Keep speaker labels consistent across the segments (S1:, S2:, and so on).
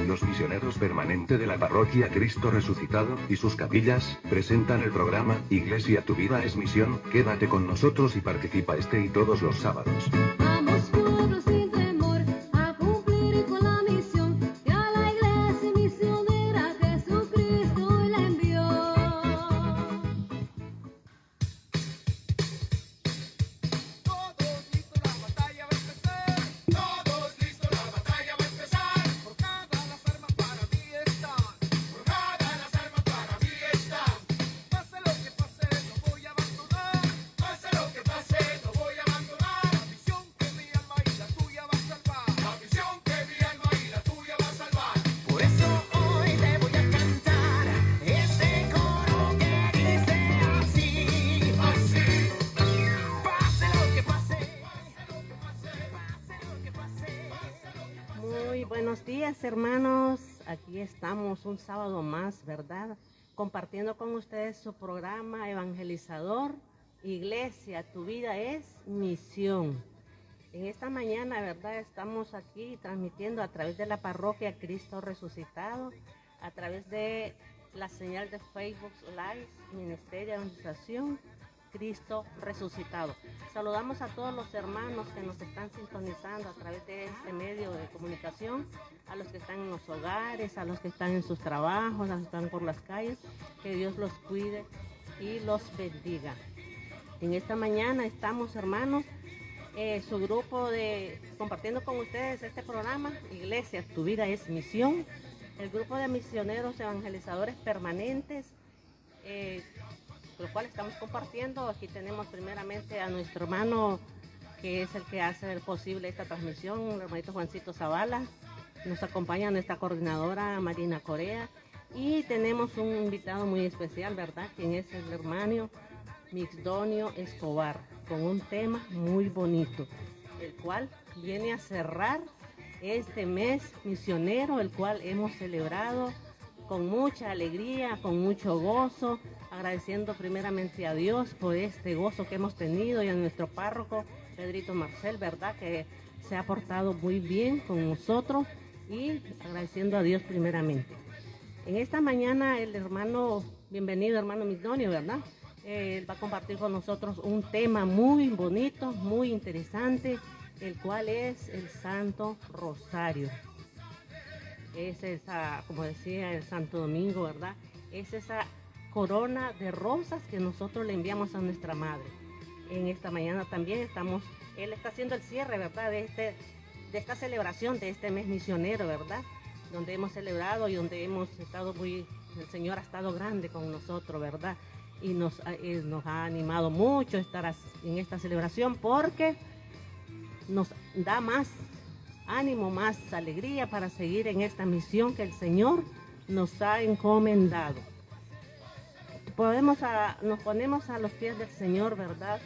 S1: los misioneros permanente de la parroquia Cristo Resucitado, y sus capillas, presentan el programa, Iglesia Tu Vida es Misión. Quédate con nosotros y participa este y todos los sábados.
S2: Vamos juntos sin temor a cumplir con la misión que a la iglesia misionera Jesucristo le envió.
S3: Todos listos, la batalla va a empezar. Todos listos, la batalla va a empezar. Forjadas las armas para mí están. Forjadas las armas para mí están. Pase lo que pase, no voy a abandonar. Pase lo que pase, no voy a abandonar. La misión que mi alma y la tuya va a salvar. La misión que mi alma y la tuya va a salvar. Por eso hoy te voy a cantar este coro que dice así. Así. Pase lo que pase.
S4: Muy buenos días, hermanos. Aquí estamos un sábado más, ¿verdad? Compartiendo con ustedes su programa evangelizador, Iglesia, tu vida es misión. En esta mañana, ¿verdad? Estamos aquí transmitiendo a través de la parroquia Cristo Resucitado, a través de la señal de Facebook Live, Ministerio de Evangelización, Cristo Resucitado. Saludamos a todos los hermanos que nos están sintonizando a través de este medio de comunicación, a los que están en los hogares, a los que están en sus trabajos, a los que están por las calles. Que Dios los cuide y los bendiga. En esta mañana estamos, hermanos, su grupo de compartiendo con ustedes este programa, Iglesia, tu vida es misión. El grupo de misioneros evangelizadores permanentes, lo cual estamos compartiendo. Aquí tenemos primeramente a nuestro hermano, que es el que hace posible esta transmisión, el hermanito Juancito Zavala. Nos acompaña nuestra coordinadora Marina Corea, y tenemos un invitado muy especial, ¿verdad? Quien es el hermano Mixdonio Escobar, con un tema muy bonito, el cual viene a cerrar este mes misionero, el cual hemos celebrado con mucha alegría, con mucho gozo, agradeciendo primeramente a Dios por este gozo que hemos tenido, y a nuestro párroco Pedrito Marcel, ¿verdad? Que se ha portado muy bien con nosotros, y agradeciendo a Dios primeramente. En esta mañana el hermano, bienvenido hermano Migdonio, ¿verdad? Él va a compartir con nosotros un tema muy bonito, muy interesante, el cual es el Santo Rosario. Es esa, como decía el Santo Domingo, ¿verdad? Es esa corona de rosas que nosotros le enviamos a nuestra madre. En esta mañana también él está haciendo el cierre, ¿verdad? De esta celebración de este mes misionero, ¿verdad? Donde hemos celebrado y donde hemos estado el Señor ha estado grande con nosotros, ¿verdad? Y nos ha animado mucho estar en esta celebración, porque nos da más ánimo, más alegría para seguir en esta misión que el Señor nos ha encomendado. Nos ponemos a los pies del Señor, ¿verdad?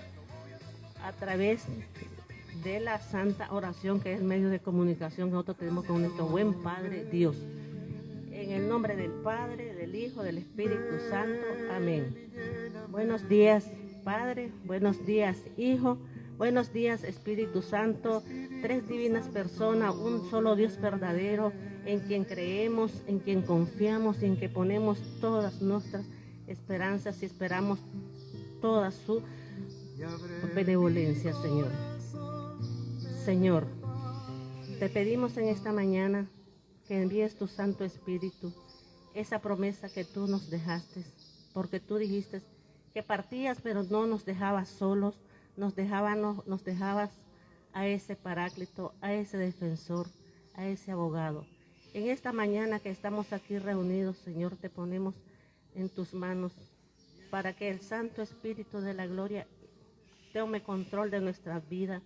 S4: A través de la santa oración, que es el medio de comunicación que nosotros tenemos con nuestro buen Padre Dios. En el nombre del Padre, del Hijo, del Espíritu Santo. Amén. Buenos días, Padre. Buenos días, Hijo. Buenos días, Espíritu Santo. Tres divinas personas, un solo Dios verdadero, en quien creemos, en quien confiamos y en que ponemos todas nuestras esperanzas, y esperamos toda su benevolencia, Señor. Señor, te pedimos en esta mañana que envíes tu Santo Espíritu, esa promesa que tú nos dejaste, porque tú dijiste que partías, pero no nos dejabas solos, nos dejabas a ese Paráclito, a ese defensor, a ese abogado. En esta mañana que estamos aquí reunidos, Señor, te ponemos en tus manos para que el Santo Espíritu de la Gloria tome control de nuestras vidas,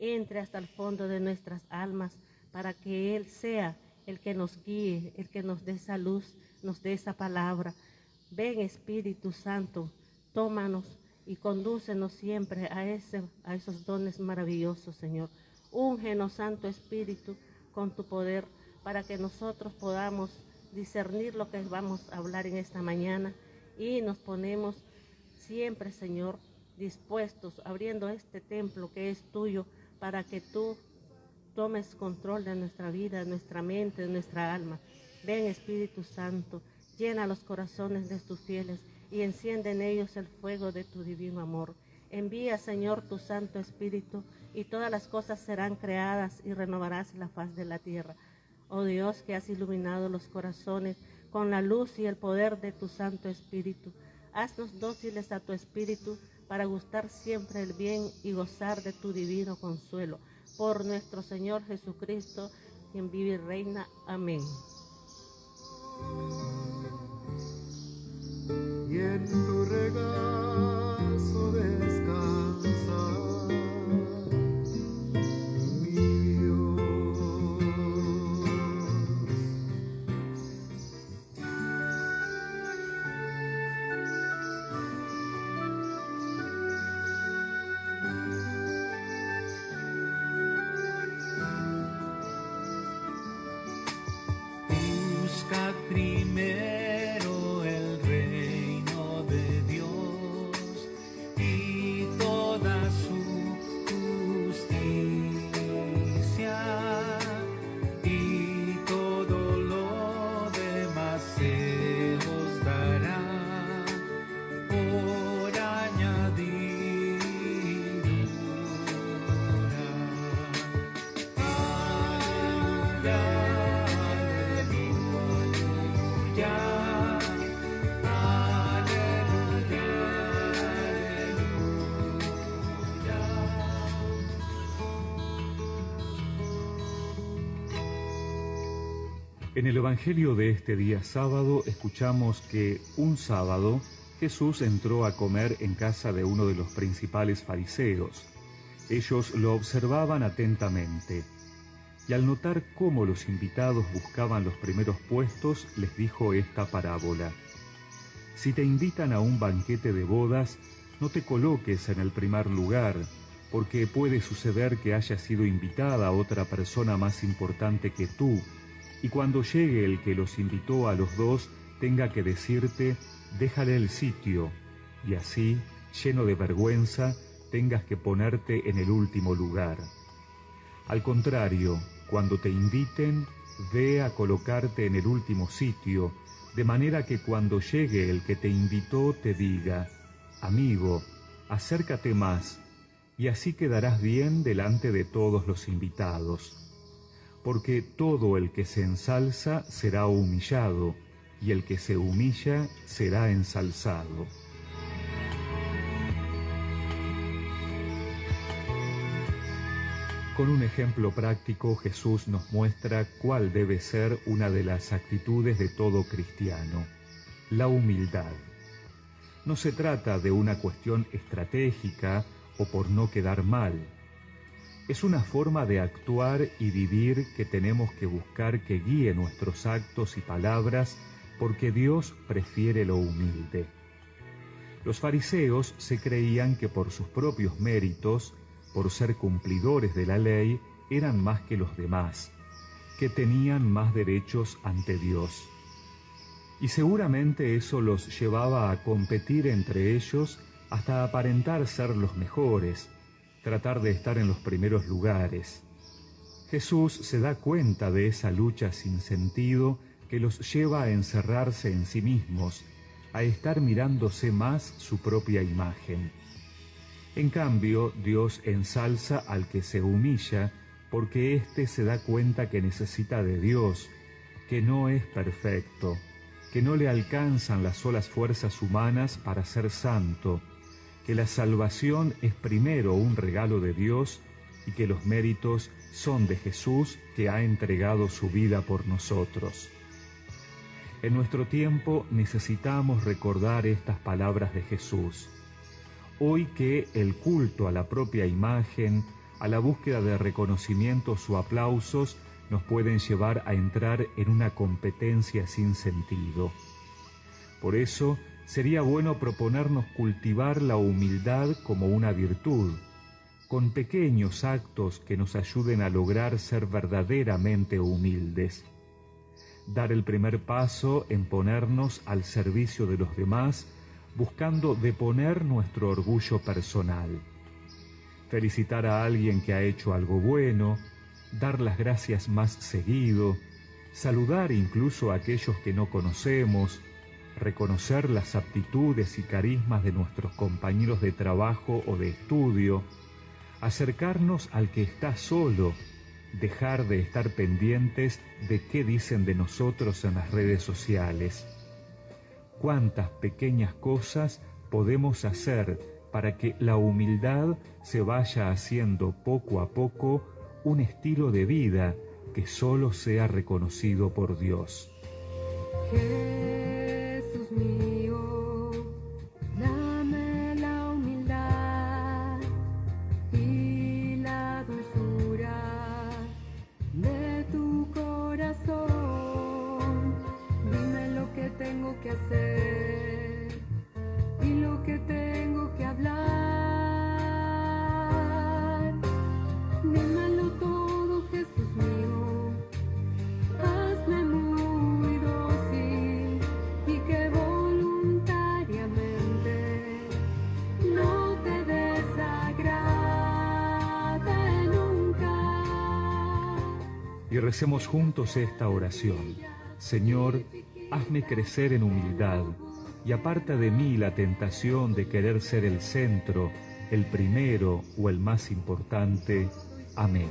S4: entre hasta el fondo de nuestras almas, para que Él sea el que nos guíe, el que nos dé esa luz, nos dé esa palabra. Ven, Espíritu Santo, tómanos y condúcenos siempre a esos dones maravillosos, Señor. Úngenos, Santo Espíritu, con tu poder, para que nosotros podamos discernir lo que vamos a hablar en esta mañana, y nos ponemos siempre, Señor, dispuestos, abriendo este templo que es tuyo, para que tú tomes control de nuestra vida, de nuestra mente, de nuestra alma. Ven, Espíritu Santo, llena los corazones de tus fieles y enciende en ellos el fuego de tu divino amor. Envía, Señor, tu Santo Espíritu, y todas las cosas serán creadas y renovarás la faz de la tierra. Oh Dios, que has iluminado los corazones con la luz y el poder de tu Santo Espíritu, haznos dóciles a tu Espíritu para gustar siempre el bien y gozar de tu divino consuelo. Por nuestro Señor Jesucristo, quien vive y reina. Amén.
S3: Y en tu regazo descansa mi Dios. Buscad primero el reino de Dios y toda su justicia, y todo lo demás se os dará por añadidura.
S5: En el Evangelio de este día sábado escuchamos que un sábado Jesús entró a comer en casa de uno de los principales fariseos. Ellos lo observaban atentamente y al notar cómo los invitados buscaban los primeros puestos, les dijo esta parábola. Si te invitan a un banquete de bodas, no te coloques en el primer lugar, porque puede suceder que haya sido invitada otra persona más importante que tú, y cuando llegue el que los invitó a los dos, tenga que decirte, déjale el sitio, y así, lleno de vergüenza, tengas que ponerte en el último lugar. Al contrario, cuando te inviten, ve a colocarte en el último sitio, de manera que cuando llegue el que te invitó te diga, amigo, acércate más, y así quedarás bien delante de todos los invitados. Porque todo el que se ensalza será humillado, y el que se humilla será ensalzado. Con un ejemplo práctico, Jesús nos muestra cuál debe ser una de las actitudes de todo cristiano: la humildad. No se trata de una cuestión estratégica o por no quedar mal. Es una forma de actuar y vivir que tenemos que buscar que guíe nuestros actos y palabras, porque Dios prefiere lo humilde. Los fariseos se creían que por sus propios méritos, por ser cumplidores de la ley, eran más que los demás, que tenían más derechos ante Dios. Y seguramente eso los llevaba a competir entre ellos hasta aparentar ser los mejores, tratar de estar en los primeros lugares. Jesús se da cuenta de esa lucha sin sentido que los lleva a encerrarse en sí mismos, a estar mirándose más su propia imagen. En cambio, Dios ensalza al que se humilla, porque éste se da cuenta que necesita de Dios, que no es perfecto, que no le alcanzan las solas fuerzas humanas para ser santo, que la salvación es primero un regalo de Dios y que los méritos son de Jesús, que ha entregado su vida por nosotros. En nuestro tiempo necesitamos recordar estas palabras de Jesús. Hoy que el culto a la propia imagen, a la búsqueda de reconocimientos o aplausos, nos pueden llevar a entrar en una competencia sin sentido. Por eso, sería bueno proponernos cultivar la humildad como una virtud, con pequeños actos que nos ayuden a lograr ser verdaderamente humildes. Dar el primer paso en ponernos al servicio de los demás, buscando deponer nuestro orgullo personal. Felicitar a alguien que ha hecho algo bueno, dar las gracias más seguido, saludar incluso a aquellos que no conocemos, reconocer las aptitudes y carismas de nuestros compañeros de trabajo o de estudio, acercarnos al que está solo, dejar de estar pendientes de qué dicen de nosotros en las redes sociales. ¿Cuántas pequeñas cosas podemos hacer para que la humildad se vaya haciendo poco a poco un estilo de vida que solo sea reconocido por Dios?
S2: Jesús mío, dame la humildad y la dulzura de tu corazón. Dime lo que tengo que hacer y lo que tengo que hablar. Dímelo todo, Jesús mío. Hazme muy dócil y que voluntariamente no te desagrade nunca.
S5: Y recemos juntos esta oración. Señor, hazme crecer en humildad y aparta de mí la tentación de querer ser el centro, el primero o el más importante. Amén.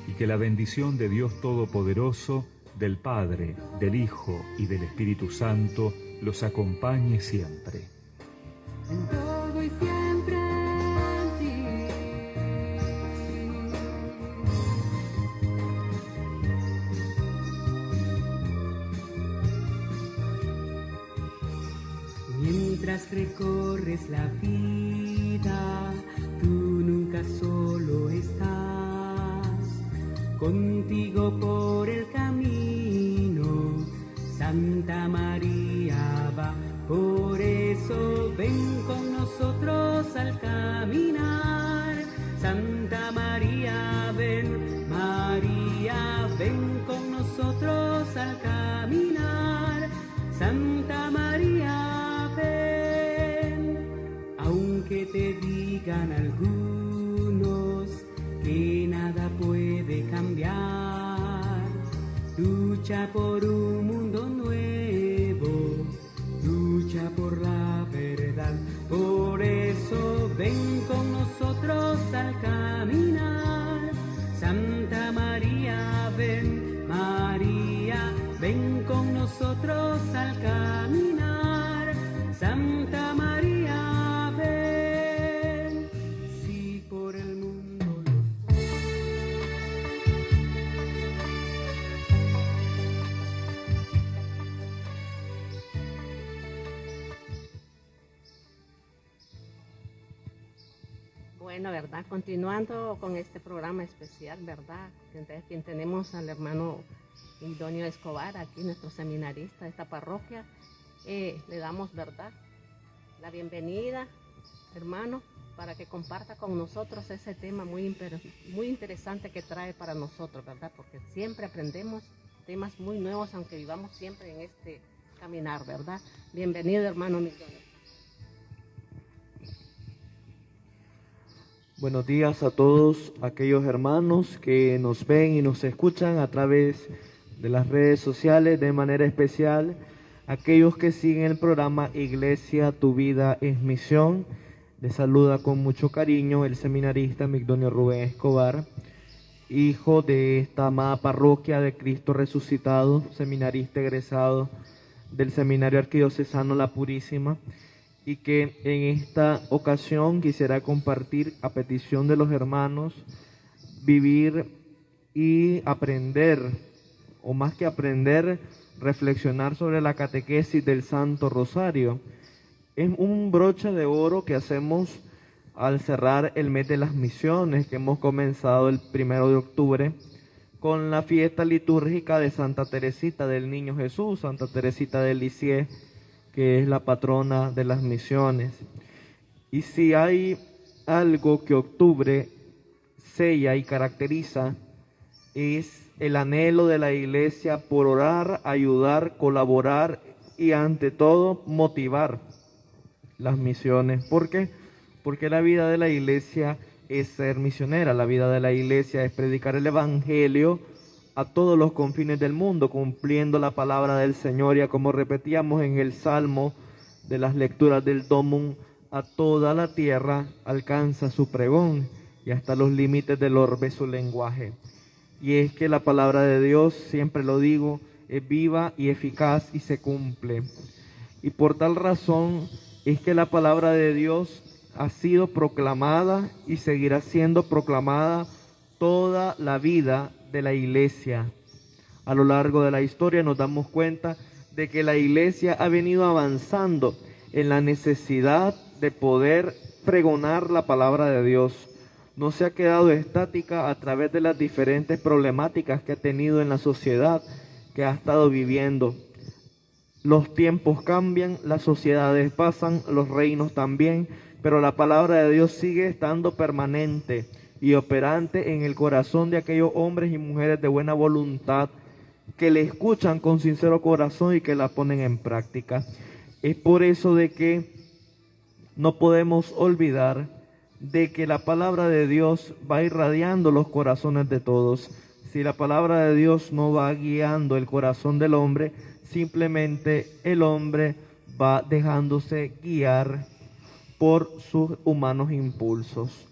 S5: Y que la bendición de Dios Todopoderoso, del Padre, del Hijo y del Espíritu Santo los acompañe siempre.
S2: En todo y siempre en ti. Mientras recorres la vida, tú nunca solo estás. Contigo por el camino, Santa María va. Por eso ven con nosotros al caminar. Santa María, ven con nosotros al caminar. Santa María, ven, aunque te digan algunos que nada puede cambiar. Lucha por un mundo nuevo, lucha por la verdad. Por eso ven con nosotros al caminar. Santa María, ven con nosotros al caminar. Santa María, ven, si por el mundo
S4: Bueno, ¿verdad? Continuando con este programa especial, ¿verdad? Quien tenemos al hermano Idonio Escobar, aquí nuestro seminarista de esta parroquia. Le damos, ¿verdad?, la bienvenida, hermano, para que comparta con nosotros ese tema muy interesante que trae para nosotros, ¿verdad? Porque siempre aprendemos temas muy nuevos, aunque vivamos siempre en este caminar, ¿verdad? Bienvenido, hermano Idonio.
S6: Buenos días a todos aquellos hermanos que nos ven y nos escuchan a través de las redes sociales, de manera especial aquellos que siguen el programa Iglesia, tu vida es misión. Les saluda con mucho cariño el seminarista Migdonio Rubén Escobar, hijo de esta amada parroquia de Cristo Resucitado, seminarista egresado del Seminario Arquidiocesano La Purísima, y que en esta ocasión quisiera compartir, a petición de los hermanos, vivir y aprender, o más que aprender, reflexionar sobre la catequesis del Santo Rosario. Es un broche de oro que hacemos al cerrar el mes de las misiones, que hemos comenzado el 1 de octubre con la fiesta litúrgica de Santa Teresita del Niño Jesús, Santa Teresita de Lisieux, que es la patrona de las misiones. Y si hay algo que octubre sella y caracteriza, es el anhelo de la Iglesia por orar, ayudar, colaborar y ante todo motivar las misiones. ¿Por qué? Porque la vida de la Iglesia es ser misionera, la vida de la iglesia es predicar el evangelio a todos los confines del mundo, cumpliendo la palabra del Señor, ya como repetíamos en el Salmo de las lecturas del Domum, a toda la tierra alcanza su pregón y hasta los límites del orbe su lenguaje. Y es que la palabra de Dios, siempre lo digo, es viva y eficaz y se cumple. Y por tal razón es que la palabra de Dios ha sido proclamada y seguirá siendo proclamada toda la vida de la iglesia. A lo largo de la historia nos damos cuenta de que la iglesia ha venido avanzando en la necesidad de poder pregonar la palabra de Dios. No se ha quedado estática a través de las diferentes problemáticas que ha tenido en la sociedad que ha estado viviendo. Los tiempos cambian, las sociedades pasan, los reinos también, pero la palabra de Dios sigue estando permanente y operante en el corazón de aquellos hombres y mujeres de buena voluntad que le escuchan con sincero corazón y que la ponen en práctica. Es por eso de que no podemos olvidar de que la palabra de Dios va irradiando los corazones de todos. Si la palabra de Dios no va guiando el corazón del hombre, simplemente el hombre va dejándose guiar por sus humanos impulsos.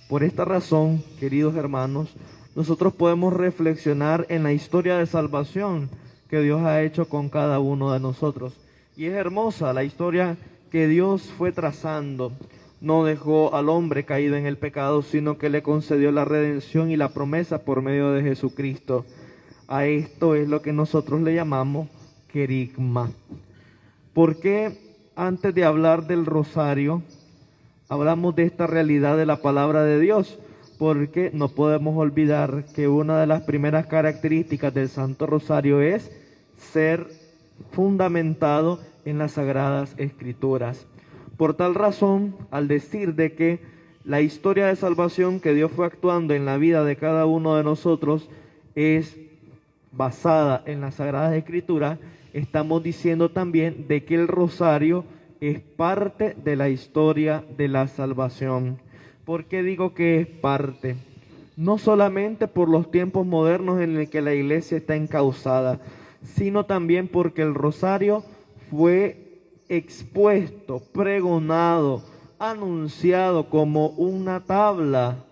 S6: Por esta razón, queridos hermanos, nosotros podemos reflexionar en la historia de salvación que Dios ha hecho con cada uno de nosotros. Y es hermosa la historia que Dios fue trazando. No dejó al hombre caído en el pecado, sino que le concedió la redención y la promesa por medio de Jesucristo. A esto es lo que nosotros le llamamos querigma. ¿Por qué antes de hablar del rosario hablamos de esta realidad de la palabra de Dios? Porque no podemos olvidar que una de las primeras características del Santo Rosario es ser fundamentado en las Sagradas Escrituras. Por tal razón, al decir de que la historia de salvación que Dios fue actuando en la vida de cada uno de nosotros es basada en las Sagradas Escrituras, estamos diciendo también de que el rosario es parte de la historia de la salvación. ¿Por qué digo que es parte? No solamente por los tiempos modernos en los que la iglesia está encauzada, sino también porque el rosario fue expuesto, pregonado, anunciado como una tabla,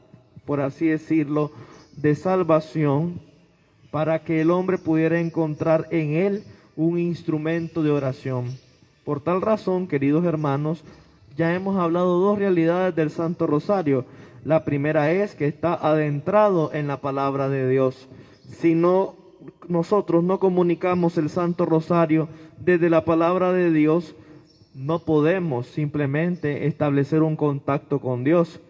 S6: por así decirlo, de salvación, para que el hombre pudiera encontrar en él un instrumento de oración. Por tal razón, queridos hermanos, ya hemos hablado dos realidades del Santo Rosario. La primera es que está adentrado en la palabra de Dios. Si nosotros no comunicamos el Santo Rosario desde la palabra de Dios, no podemos simplemente establecer un contacto con Dios.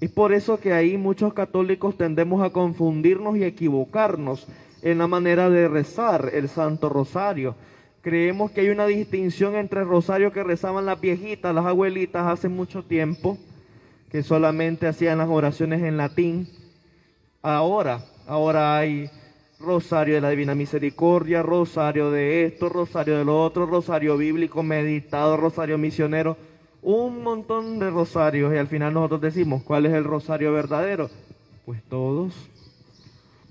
S6: Es por eso que ahí muchos católicos tendemos a confundirnos y equivocarnos en la manera de rezar el Santo Rosario. Creemos que hay una distinción entre el rosario que rezaban las viejitas, las abuelitas hace mucho tiempo, que solamente hacían las oraciones en latín. Ahora hay rosario de la Divina Misericordia, rosario de esto, rosario de lo otro, rosario bíblico meditado, rosario misionero, un montón de rosarios, y al final nosotros decimos, ¿cuál es el rosario verdadero? Pues todos.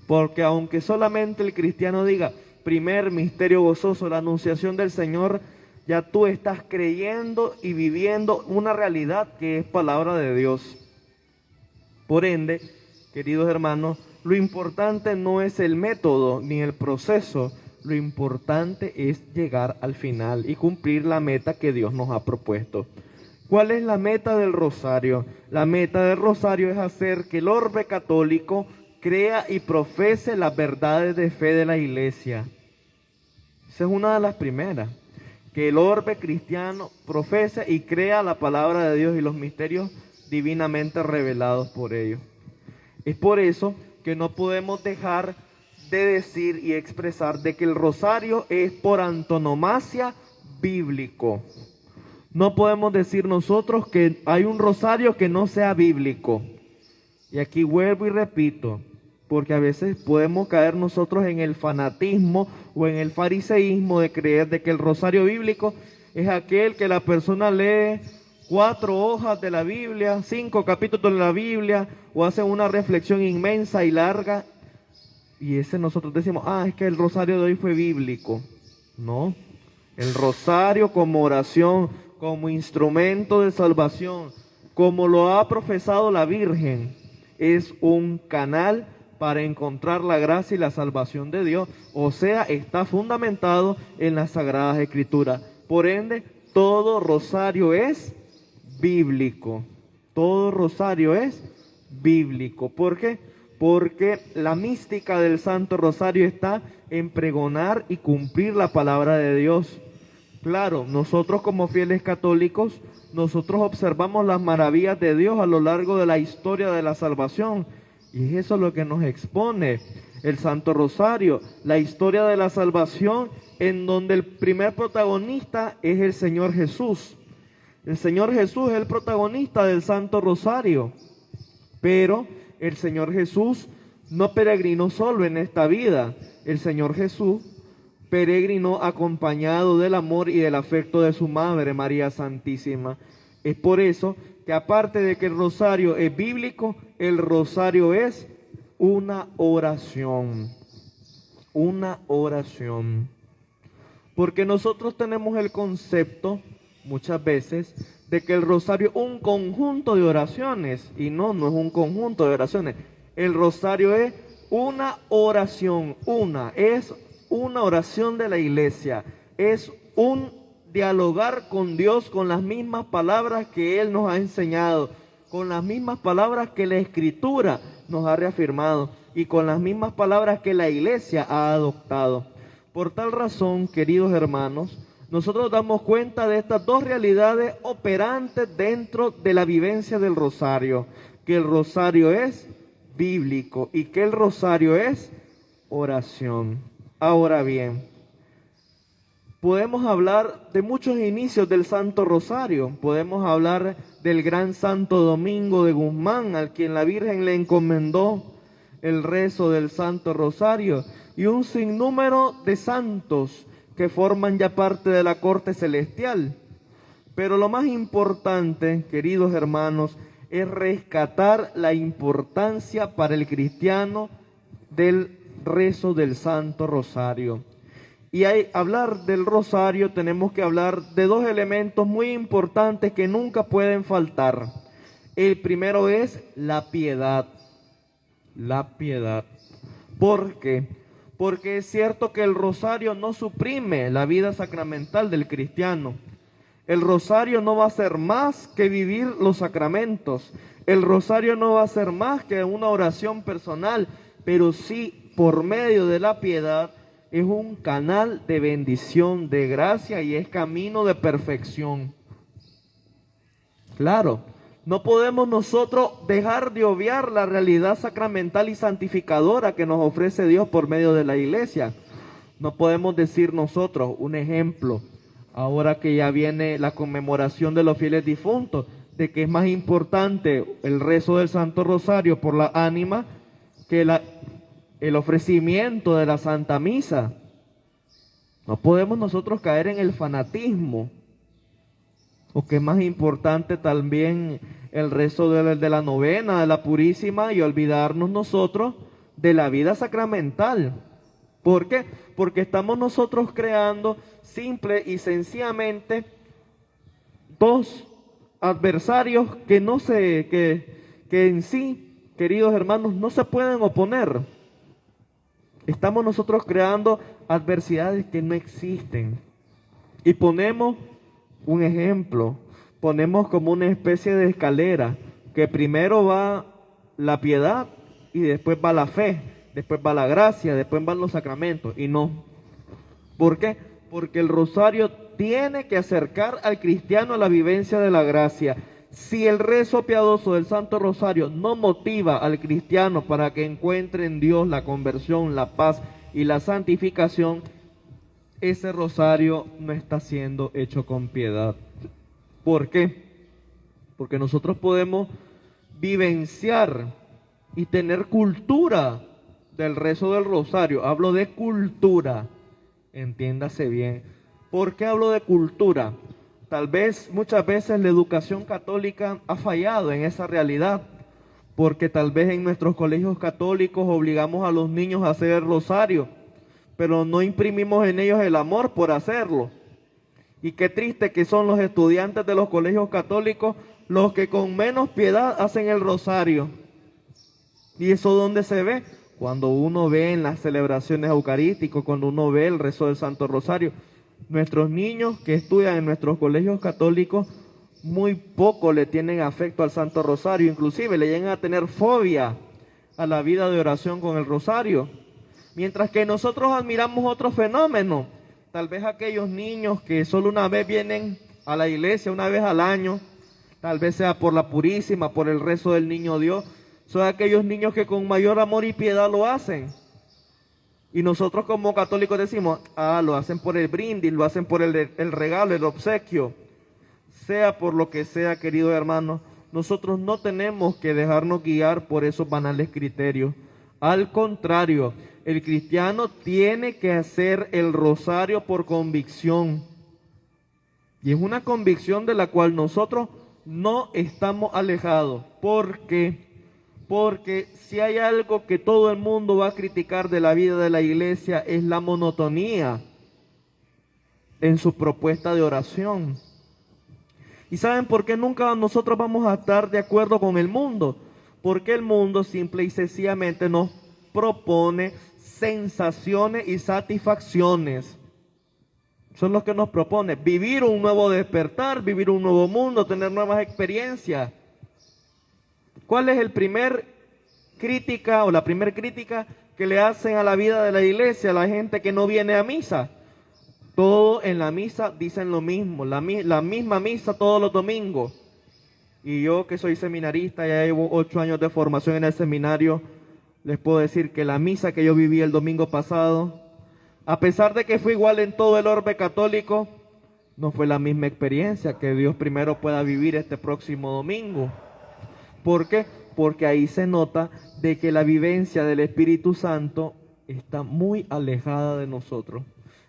S6: Porque aunque solamente el cristiano diga, primer misterio gozoso, la anunciación del Señor, ya tú estás creyendo y viviendo una realidad que es palabra de Dios. Por ende, queridos hermanos, lo importante no es el método ni el proceso, lo importante es llegar al final y cumplir la meta que Dios nos ha propuesto. ¿Cuál es la meta del rosario? La meta del rosario es hacer que el orbe católico crea y profese las verdades de fe de la iglesia. Esa es una de las primeras. Que el orbe cristiano profese y crea la palabra de Dios y los misterios divinamente revelados por ellos. Es por eso que no podemos dejar de decir y expresar de que el rosario es por antonomasia bíblico. No podemos decir nosotros que hay un rosario que no sea bíblico. Y aquí vuelvo y repito, porque a veces podemos caer nosotros en el fanatismo o en el fariseísmo de creer de que el rosario bíblico es aquel que la persona lee 4 hojas de la Biblia, 5 capítulos de la Biblia, o hacen una reflexión inmensa y larga, y ese nosotros decimos, es que el rosario de hoy fue bíblico. No, el rosario como oración, como instrumento de salvación, como lo ha profesado la Virgen, es un canal para encontrar la gracia y la salvación de Dios, o sea, está fundamentado en las Sagradas Escrituras. Por ende, todo rosario es bíblico. Todo rosario es bíblico. ¿Por qué? Porque la mística del Santo Rosario está en pregonar y cumplir la palabra de Dios. Claro, nosotros como fieles católicos, nosotros observamos las maravillas de Dios a lo largo de la historia de la salvación. Y es eso lo que nos expone el Santo Rosario, la historia de la salvación, en donde el primer protagonista es el Señor Jesús. El Señor Jesús es el protagonista del Santo Rosario, pero el Señor Jesús no peregrinó solo en esta vida. El Señor Jesús peregrinó acompañado del amor y del afecto de su Madre, María Santísima. Es por eso que aparte de que el rosario es bíblico, el rosario es una oración. Una oración. Porque nosotros tenemos el concepto, muchas veces, de que el rosario es un conjunto de oraciones. Y no es un conjunto de oraciones. El rosario es una oración, es una oración de la iglesia. Es un dialogar con Dios con las mismas palabras que Él nos ha enseñado, con las mismas palabras que la Escritura nos ha reafirmado y con las mismas palabras que la iglesia ha adoptado. Por tal razón, queridos hermanos, nosotros damos cuenta de estas dos realidades operantes dentro de la vivencia del rosario, que el rosario es bíblico y que el rosario es oración. Ahora bien, podemos hablar de muchos inicios del Santo Rosario. Podemos hablar del gran Santo Domingo de Guzmán, al quien la Virgen le encomendó el rezo del Santo Rosario, y un sinnúmero de santos que forman ya parte de la corte celestial. Pero lo más importante, queridos hermanos, es rescatar la importancia para el cristiano del rezo del Santo Rosario. Y al hablar del rosario tenemos que hablar de dos elementos muy importantes que nunca pueden faltar. El primero es la piedad. La piedad. ¿Por qué? Porque es cierto que el rosario no suprime la vida sacramental del cristiano. El rosario no va a ser más que vivir los sacramentos. El rosario no va a ser más que una oración personal, pero sí por medio de la piedad es un canal de bendición, de gracia y es camino de perfección. Claro, no podemos nosotros dejar de obviar la realidad sacramental y santificadora que nos ofrece Dios por medio de la iglesia. No podemos decir nosotros, un ejemplo, ahora que ya viene la conmemoración de los fieles difuntos, de que es más importante el rezo del Santo Rosario por la ánima que el ofrecimiento de la Santa Misa. No podemos nosotros caer en el fanatismo, o que es más importante también el rezo de la novena de la Purísima y olvidarnos nosotros de la vida sacramental. ¿Por qué? Porque estamos nosotros creando simple y sencillamente dos adversarios que en sí, queridos hermanos, no se pueden oponer. Estamos nosotros creando adversidades que no existen. Y ponemos un ejemplo, ponemos como una especie de escalera, que primero va la piedad y después va la fe, después va la gracia, después van los sacramentos, y no. ¿Por qué? Porque el rosario tiene que acercar al cristiano a la vivencia de la gracia. Si el rezo piadoso del Santo Rosario no motiva al cristiano para que encuentre en Dios la conversión, la paz y la santificación, ese rosario no está siendo hecho con piedad. ¿Por qué? Porque nosotros podemos vivenciar y tener cultura del rezo del rosario. Hablo de cultura, entiéndase bien. ¿Por qué hablo de cultura? Tal vez muchas veces la educación católica ha fallado en esa realidad, porque tal vez en nuestros colegios católicos obligamos a los niños a hacer el rosario, pero no imprimimos en ellos el amor por hacerlo. Y qué triste que son los estudiantes de los colegios católicos los que con menos piedad hacen el rosario. ¿Y eso dónde se ve? Cuando uno ve en las celebraciones eucarísticas, cuando uno ve el rezo del Santo Rosario. Nuestros niños que estudian en nuestros colegios católicos muy poco le tienen afecto al Santo Rosario, inclusive le llegan a tener fobia a la vida de oración con el rosario. Mientras que nosotros admiramos otro fenómeno, tal vez aquellos niños que solo una vez vienen a la iglesia, una vez al año, tal vez sea por la Purísima, por el rezo del Niño Dios, son aquellos niños que con mayor amor y piedad lo hacen. Y nosotros como católicos decimos, lo hacen por el brindis, lo hacen por el regalo, el obsequio. Sea por lo que sea, queridos hermanos, nosotros no tenemos que dejarnos guiar por esos banales criterios. Al contrario, el cristiano tiene que hacer el rosario por convicción. Y es una convicción de la cual nosotros no estamos alejados. ¿Por qué? Porque si hay algo que todo el mundo va a criticar de la vida de la iglesia es la monotonía en su propuesta de oración. ¿Y saben por qué nunca nosotros vamos a estar de acuerdo con el mundo? Porque el mundo simple y sencillamente nos propone sensaciones y satisfacciones. Son los que nos propone vivir un nuevo despertar, vivir un nuevo mundo, tener nuevas experiencias. ¿Cuál es la primer crítica que le hacen a la vida de la iglesia a la gente que no viene a misa? Todo en la misa dicen lo mismo, la misma misa todos los domingos. Y yo que soy seminarista, ya llevo 8 años de formación en el seminario, les puedo decir que la misa que yo viví el domingo pasado, a pesar de que fue igual en todo el orbe católico, no fue la misma experiencia que Dios primero pueda vivir este próximo domingo. ¿Por qué? Porque ahí se nota de que la vivencia del Espíritu Santo está muy alejada de nosotros.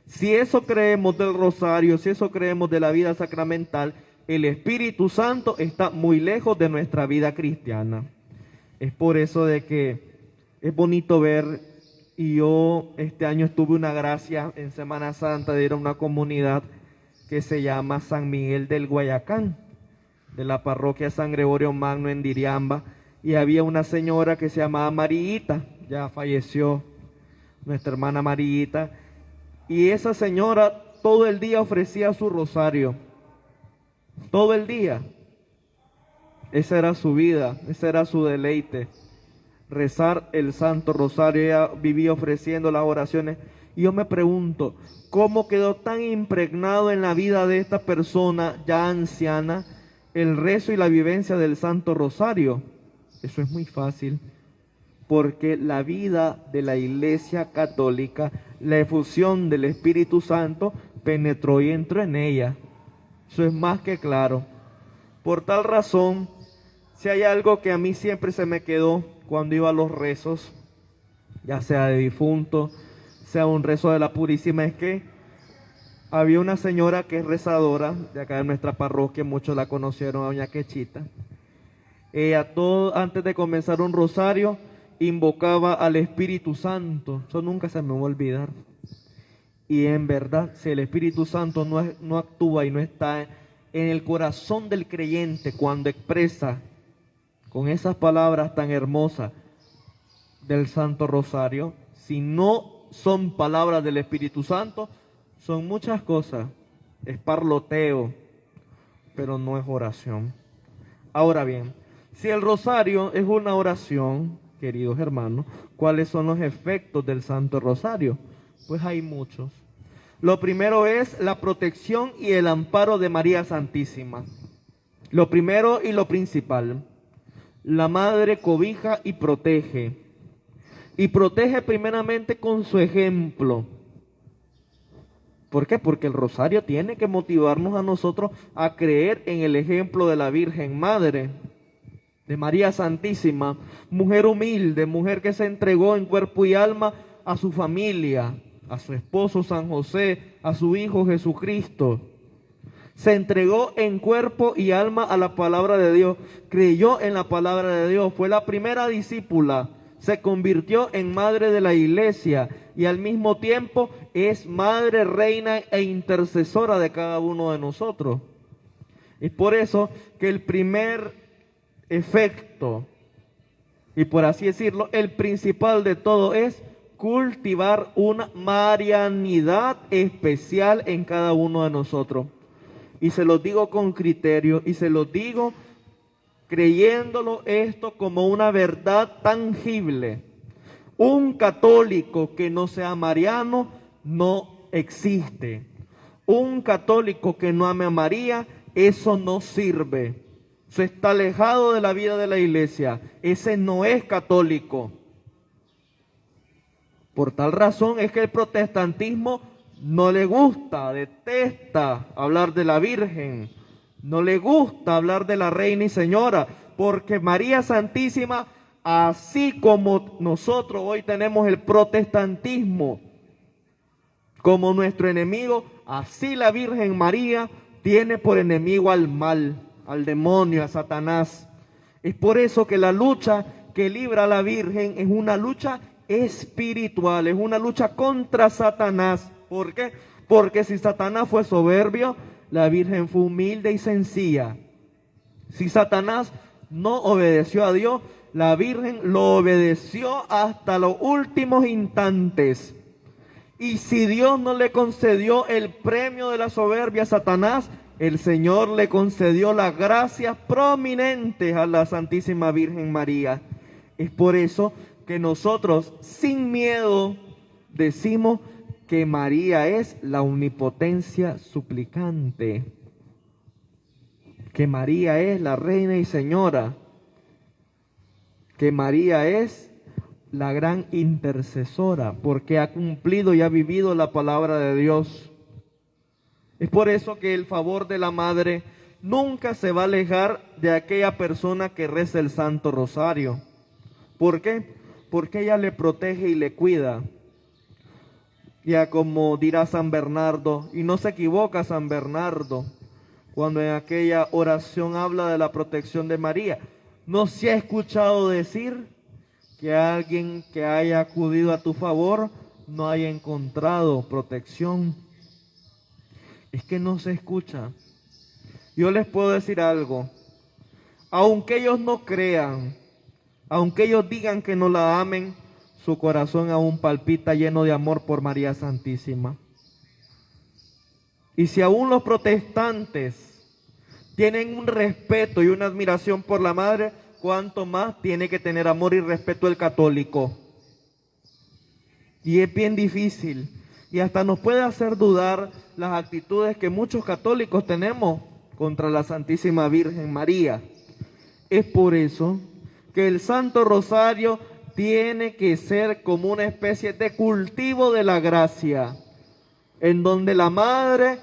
S6: Si eso creemos del rosario, si eso creemos de la vida sacramental, el Espíritu Santo está muy lejos de nuestra vida cristiana. Es por eso de que es bonito ver, y yo este año tuve una gracia en Semana Santa de ir a una comunidad que se llama San Miguel del Guayacán, de la parroquia San Gregorio Magno en Diriamba, y había una señora que se llamaba Marillita, ya falleció nuestra hermana Marillita, y esa señora todo el día ofrecía su rosario, todo el día. Esa era su vida, ese era su deleite, rezar el Santo Rosario. Ella vivía ofreciendo las oraciones, y yo me pregunto, ¿cómo quedó tan impregnado en la vida de esta persona ya anciana el rezo y la vivencia del Santo Rosario? Eso es muy fácil, porque la vida de la Iglesia Católica, la efusión del Espíritu Santo penetró y entró en ella. Eso es más que claro. Por tal razón, si hay algo que a mí siempre se me quedó cuando iba a los rezos, ya sea de difunto, sea un rezo de la Purísima, es que había una señora que es rezadora de acá de nuestra parroquia, muchos la conocieron, a doña Quechita. Ella antes de comenzar un rosario invocaba al Espíritu Santo. Eso nunca se me va a olvidar. Y en verdad, si el Espíritu Santo no actúa y no está en el corazón del creyente cuando expresa con esas palabras tan hermosas del Santo Rosario, si no son palabras del Espíritu Santo, son muchas cosas. Es parloteo, pero no es oración. Ahora bien, si el rosario es una oración, queridos hermanos, ¿cuáles son los efectos del Santo Rosario? Pues hay muchos. Lo primero es la protección y el amparo de María Santísima. Lo primero y lo principal. La Madre cobija y protege. Y protege primeramente con su ejemplo. ¿Por qué? Porque el rosario tiene que motivarnos a nosotros a creer en el ejemplo de la Virgen Madre, de María Santísima, mujer humilde, mujer que se entregó en cuerpo y alma a su familia, a su esposo San José, a su Hijo Jesucristo. Se entregó en cuerpo y alma a la palabra de Dios, creyó en la palabra de Dios, fue la primera discípula, se convirtió en madre de la iglesia y al mismo tiempo es madre, reina e intercesora de cada uno de nosotros. Es por eso que el primer efecto, y por así decirlo, el principal de todo es cultivar una marianidad especial en cada uno de nosotros. Y se los digo con criterio, y se los digo creyéndolo esto como una verdad tangible. Un católico que no sea mariano no existe. Un católico que no ame a María, eso no sirve. Eso está alejado de la vida de la iglesia. Ese no es católico. Por tal razón es que el protestantismo no le gusta, detesta hablar de la Virgen, no le gusta hablar de la Reina y Señora, porque María Santísima, así como nosotros hoy tenemos el protestantismo como nuestro enemigo, así la Virgen María tiene por enemigo al mal, al demonio, a Satanás. Es por eso que la lucha que libra la Virgen es una lucha espiritual, es una lucha contra Satanás. ¿Por qué? Porque si Satanás fue soberbio, la Virgen fue humilde y sencilla. Si Satanás no obedeció a Dios, la Virgen lo obedeció hasta los últimos instantes. Y si Dios no le concedió el premio de la soberbia a Satanás, el Señor le concedió las gracias prominentes a la Santísima Virgen María. Es por eso que nosotros sin miedo decimos que María es la omnipotencia suplicante, que María es la Reina y Señora, que María es la gran intercesora, porque ha cumplido y ha vivido la palabra de Dios. Es por eso que el favor de la Madre nunca se va a alejar de aquella persona que reza el Santo Rosario. ¿Por qué? Porque ella le protege y le cuida. Ya como dirá San Bernardo, y no se equivoca San Bernardo, cuando en aquella oración habla de la protección de María. ¿No se ha escuchado decir que alguien que haya acudido a tu favor no haya encontrado protección? Es que no se escucha. Yo les puedo decir algo, aunque ellos no crean, aunque ellos digan que no la amen, su corazón aún palpita lleno de amor por María Santísima. Y si aún los protestantes tienen un respeto y una admiración por la Madre, ¿cuánto más tiene que tener amor y respeto el católico? Y es bien difícil, y hasta nos puede hacer dudar las actitudes que muchos católicos tenemos contra la Santísima Virgen María. Es por eso que el Santo Rosario tiene que ser como una especie de cultivo de la gracia, en donde la Madre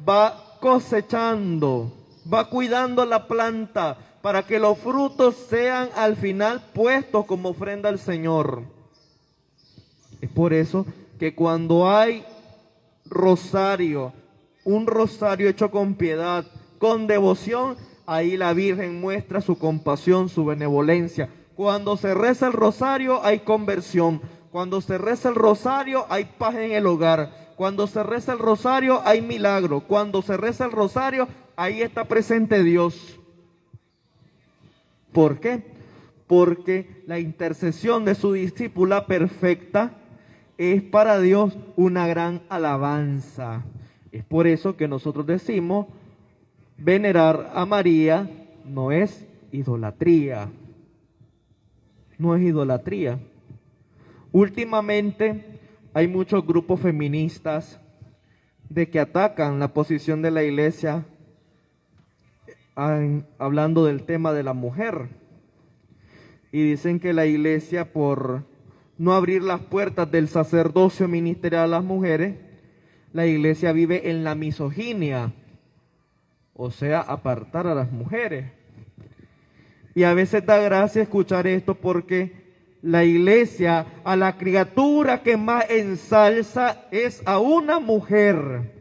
S6: va cosechando, va cuidando la planta para que los frutos sean al final puestos como ofrenda al Señor. Es por eso que cuando hay rosario, un rosario hecho con piedad, con devoción, ahí la Virgen muestra su compasión, su benevolencia. Cuando se reza el rosario hay conversión. Cuando se reza el rosario hay paz en el hogar. Cuando se reza el rosario hay milagro. Cuando se reza el rosario ahí está presente Dios. ¿Por qué? Porque la intercesión de su discípula perfecta es para Dios una gran alabanza. Es por eso que nosotros decimos, venerar a María no es idolatría. No es idolatría. Últimamente hay muchos grupos feministas de que atacan la posición de la iglesia hablando del tema de la mujer. Y dicen que la iglesia, por no abrir las puertas del sacerdocio ministerial a las mujeres, la iglesia vive en la misoginia, o sea, apartar a las mujeres. Y a veces da gracia escuchar esto porque la iglesia a la criatura que más ensalza es a una mujer.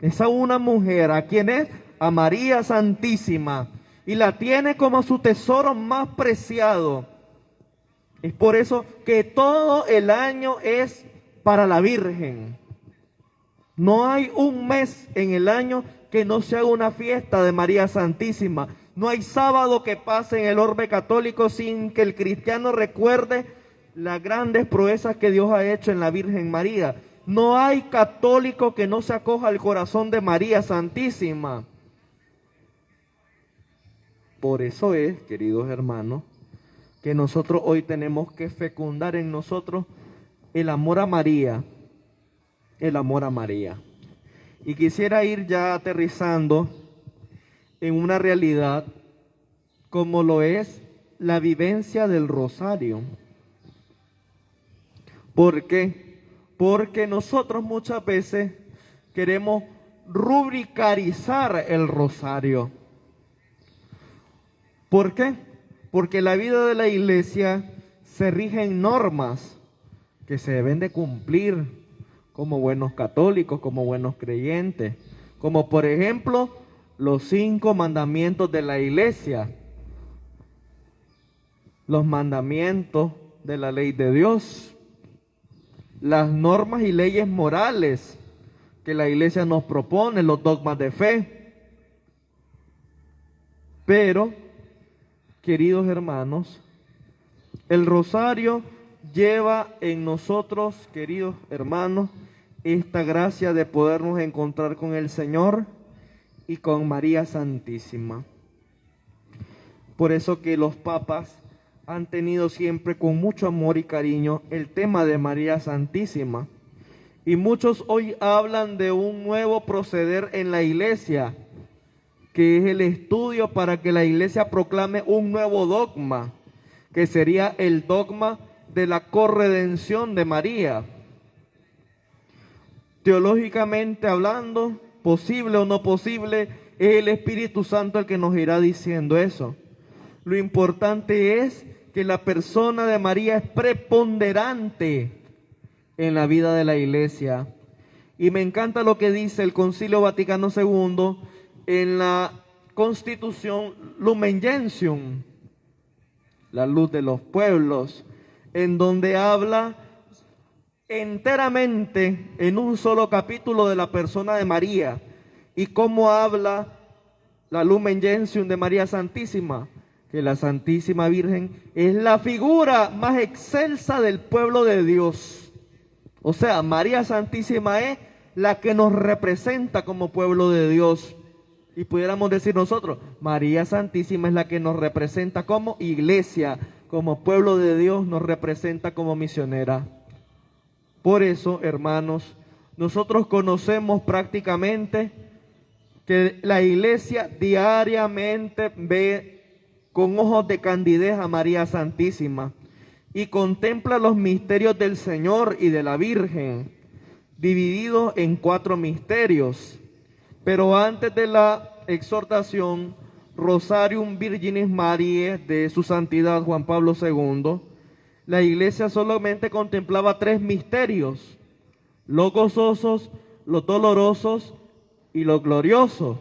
S6: Es a una mujer, ¿a quién es? A María Santísima. Y la tiene como su tesoro más preciado. Es por eso que todo el año es para la Virgen. No hay un mes en el año que no se haga una fiesta de María Santísima. No hay sábado que pase en el orbe católico sin que el cristiano recuerde las grandes proezas que Dios ha hecho en la Virgen María. No hay católico que no se acoja al corazón de María Santísima. Por eso es, queridos hermanos, que nosotros hoy tenemos que fecundar en nosotros el amor a María. El amor a María. Y quisiera ir ya aterrizando en una realidad como lo es la vivencia del rosario. ¿Por qué? Porque nosotros muchas veces queremos rubricarizar el rosario. ¿Por qué? Porque la vida de la iglesia se rige en normas que se deben de cumplir como buenos católicos, como buenos creyentes, como por ejemplo los 5 mandamientos de la iglesia, los mandamientos de la ley de Dios, las normas y leyes morales que la iglesia nos propone, los dogmas de fe. Pero, queridos hermanos, el rosario lleva en nosotros, queridos hermanos, esta gracia de podernos encontrar con el Señor y con María Santísima. Por eso que los papas han tenido siempre con mucho amor y cariño el tema de María Santísima. Y muchos hoy hablan de un nuevo proceder en la iglesia, que es el estudio para que la iglesia proclame un nuevo dogma, que sería el dogma de la corredención de María. Teológicamente hablando, posible o no posible, es el Espíritu Santo el que nos irá diciendo eso. Lo importante es que la persona de María es preponderante en la vida de la iglesia. Y me encanta lo que dice el Concilio Vaticano II en la Constitución Lumen Gentium, la luz de los pueblos, en donde habla enteramente en un solo capítulo de la persona de María y cómo habla la Lumen Gentium de María Santísima, que la Santísima Virgen es la figura más excelsa del pueblo de Dios. O sea, María Santísima es la que nos representa como pueblo de Dios. Y pudiéramos decir nosotros, María Santísima es la que nos representa como iglesia, como pueblo de Dios, nos representa como misionera. Por eso, hermanos, nosotros conocemos prácticamente que la iglesia diariamente ve con ojos de candidez a María Santísima y contempla los misterios del Señor y de la Virgen, divididos en 4 misterios. Pero antes de la exhortación Rosarium Virginis Mariae de su santidad Juan Pablo II, la iglesia solamente contemplaba 3 misterios: los gozosos, los dolorosos y los gloriosos.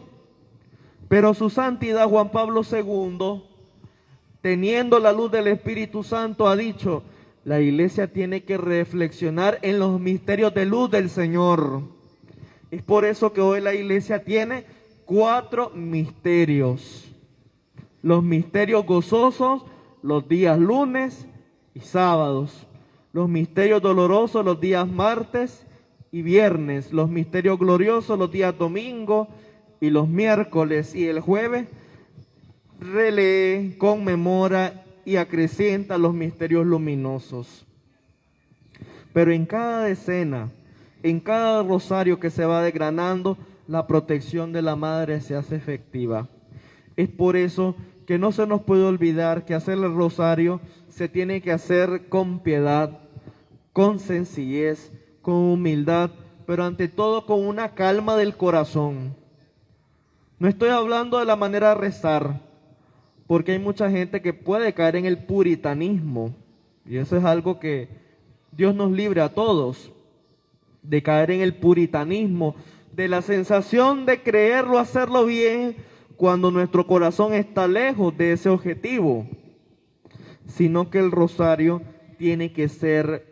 S6: Pero su santidad Juan Pablo II, teniendo la luz del Espíritu Santo, ha dicho, la iglesia tiene que reflexionar en los misterios de luz del Señor. Es por eso que hoy la iglesia tiene 4 misterios. Los misterios gozosos, los días lunes y sábados. Los misterios dolorosos, los días martes y viernes. Los misterios gloriosos, los días domingo y los miércoles. Y el jueves relee, conmemora y acrecienta los misterios luminosos. Pero en cada decena, en cada rosario que se va desgranando, la protección de la Madre se hace efectiva. Es por eso que no se nos puede olvidar que hacer el rosario se tiene que hacer con piedad, con sencillez, con humildad, pero ante todo con una calma del corazón. No estoy hablando de la manera de rezar, porque hay mucha gente que puede caer en el puritanismo, y eso es algo que Dios nos libre a todos, de caer en el puritanismo, de la sensación de creerlo, hacerlo bien, cuando nuestro corazón está lejos de ese objetivo, sino que el rosario tiene que ser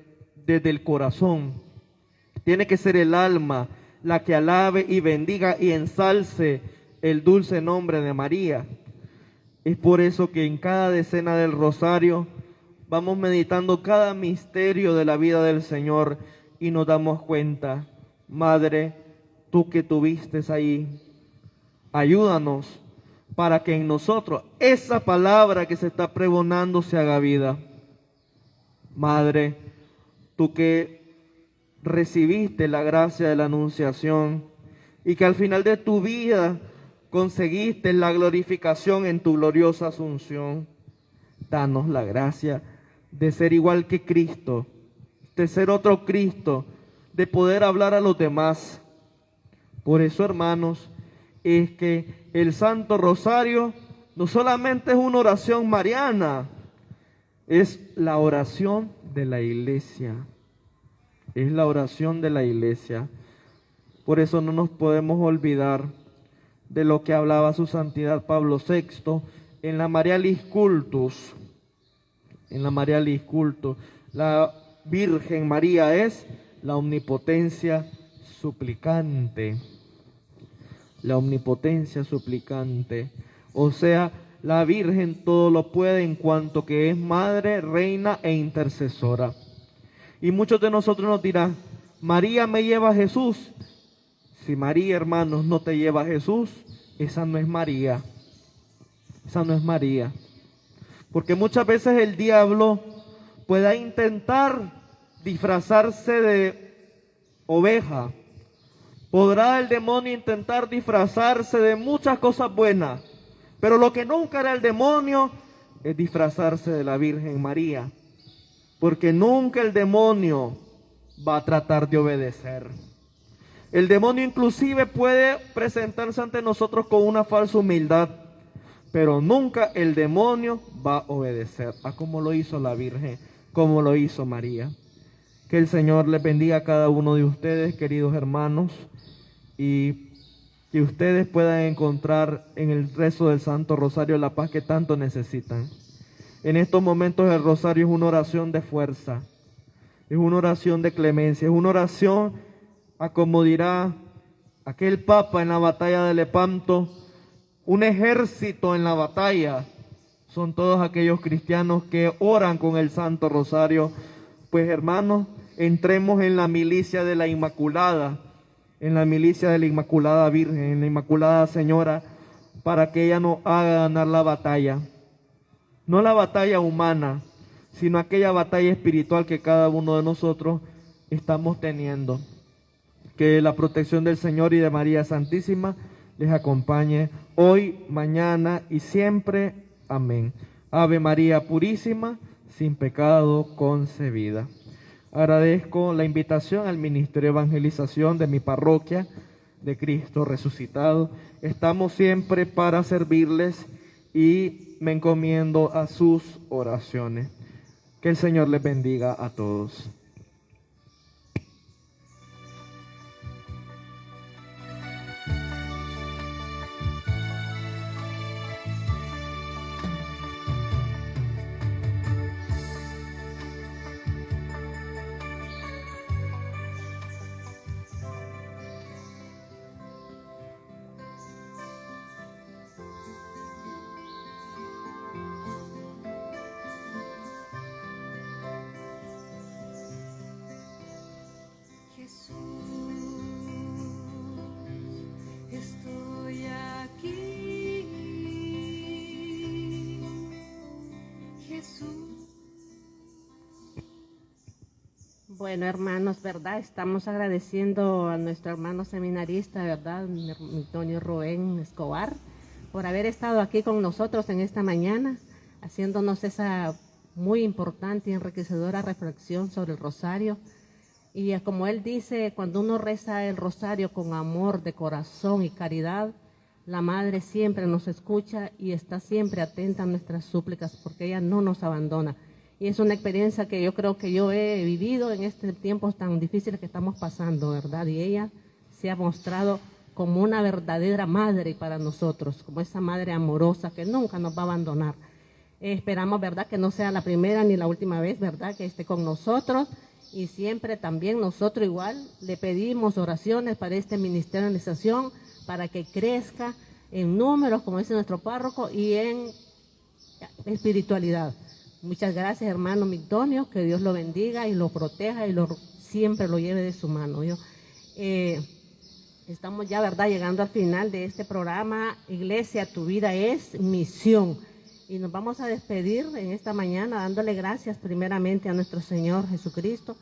S6: desde el corazón, tiene que ser el alma la que alabe y bendiga y ensalce el dulce nombre de María. Es por eso que en cada decena del rosario vamos meditando cada misterio de la vida del Señor y nos damos cuenta, Madre, tú que tuviste ahí, ayúdanos para que en nosotros esa palabra que se está pregonando se haga vida. Madre, tú que recibiste la gracia de la anunciación y que al final de tu vida conseguiste la glorificación en tu gloriosa asunción, danos la gracia de ser igual que Cristo, de ser otro Cristo, de poder hablar a los demás. Por eso, hermanos, es que el Santo Rosario no solamente es una oración mariana, es la oración de la Iglesia. Es la oración de la Iglesia. Por eso no nos podemos olvidar de lo que hablaba su santidad Pablo VI en la Marialis Cultus. En la Marialis Cultus, la Virgen María es la omnipotencia suplicante. La omnipotencia suplicante. O sea, la Virgen todo lo puede en cuanto que es madre, reina e intercesora. Y muchos de nosotros nos dirán, María me lleva a Jesús. Si María, hermanos, no te lleva a Jesús, esa no es María. Esa no es María. Porque muchas veces el diablo pueda intentar disfrazarse de oveja. Podrá el demonio intentar disfrazarse de muchas cosas buenas. Pero lo que nunca hará el demonio es disfrazarse de la Virgen María. Porque nunca el demonio va a tratar de obedecer. El demonio inclusive puede presentarse ante nosotros con una falsa humildad, pero nunca el demonio va a obedecer a como lo hizo la Virgen, como lo hizo María. Que el Señor les bendiga a cada uno de ustedes, queridos hermanos, y que ustedes puedan encontrar en el rezo del Santo Rosario la paz que tanto necesitan. En estos momentos el rosario es una oración de fuerza, es una oración de clemencia, es una oración a como dirá aquel Papa en la batalla de Lepanto, un ejército en la batalla. Son todos aquellos cristianos que oran con el Santo Rosario. Pues hermanos, entremos en la milicia de la Inmaculada, en la milicia de la Inmaculada Virgen, en la Inmaculada Señora, para que ella nos haga ganar la batalla. No la batalla humana, sino aquella batalla espiritual que cada uno de nosotros estamos teniendo. Que la protección del Señor y de María Santísima les acompañe hoy, mañana y siempre. Amén. Ave María Purísima, sin pecado concebida. Agradezco la invitación al Ministerio de Evangelización de mi parroquia de Cristo Resucitado. Estamos siempre para servirles y me encomiendo a sus oraciones. Que el Señor les bendiga a todos.
S2: Jesús, estoy aquí. Jesús.
S4: Bueno, hermanos, ¿verdad? Estamos agradeciendo a nuestro hermano seminarista, ¿verdad? Antonio Rubén Escobar, por haber estado aquí con nosotros en esta mañana, haciéndonos esa muy importante y enriquecedora reflexión sobre el rosario. Y como él dice, cuando uno reza el rosario con amor de corazón y caridad, la Madre siempre nos escucha y está siempre atenta a nuestras súplicas, porque ella no nos abandona. Y es una experiencia que yo creo que yo he vivido en estos tiempos tan difíciles que estamos pasando, ¿verdad? Y ella se ha mostrado como una verdadera madre para nosotros, como esa madre amorosa que nunca nos va a abandonar. Esperamos, ¿verdad?, que no sea la primera ni la última vez, ¿verdad?, que esté con nosotros, y siempre también nosotros igual le pedimos oraciones para este ministerio de iniciación, para que crezca en números, como dice nuestro párroco, y en espiritualidad. Muchas gracias, hermano Migdonio, que Dios lo bendiga y lo proteja y siempre lo lleve de su mano. Estamos ya, ¿verdad?, llegando al final de este programa. Iglesia, tu vida es misión. Y nos vamos a despedir en esta mañana dándole gracias primeramente a nuestro Señor Jesucristo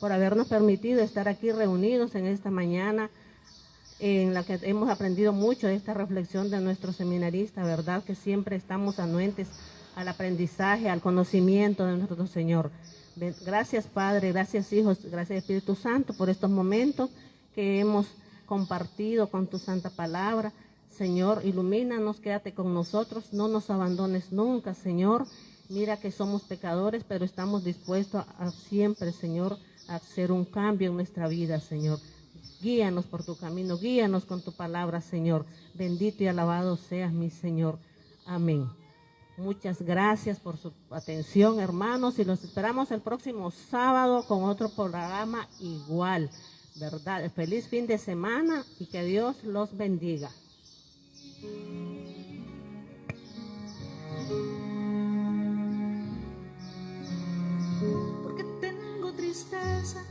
S4: por habernos permitido estar aquí reunidos en esta mañana, en la que hemos aprendido mucho de esta reflexión de nuestro seminarista, ¿verdad?, que siempre estamos anuentes al aprendizaje, al conocimiento de nuestro Señor. Gracias, Padre, gracias, hijos, gracias, Espíritu Santo, por estos momentos que hemos compartido con tu santa palabra. Señor, ilumínanos, quédate con nosotros, no nos abandones nunca, Señor. Mira que somos pecadores, pero estamos dispuestos a siempre, Señor, a hacer un cambio en nuestra vida, Señor. Guíanos por tu camino, guíanos con tu palabra, Señor. Bendito y alabado seas, mi Señor. Amén. Muchas gracias por su atención, hermanos, y los esperamos el próximo sábado con otro programa igual, ¿verdad? Feliz fin de semana y que Dios los bendiga.
S7: Porque tengo tristeza,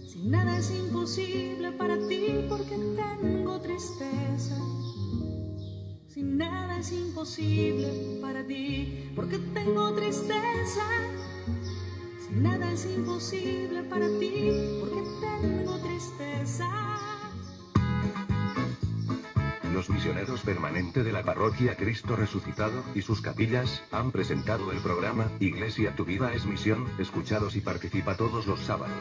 S7: si nada es imposible para ti, porque tengo tristeza, si nada es imposible para ti, porque tengo tristeza, si nada es imposible para ti, porque tengo tristeza.
S1: Los misioneros permanentes de la Parroquia Cristo Resucitado y sus capillas han presentado el programa Iglesia, tu vida es misión. Escúchalos y participa todos los sábados.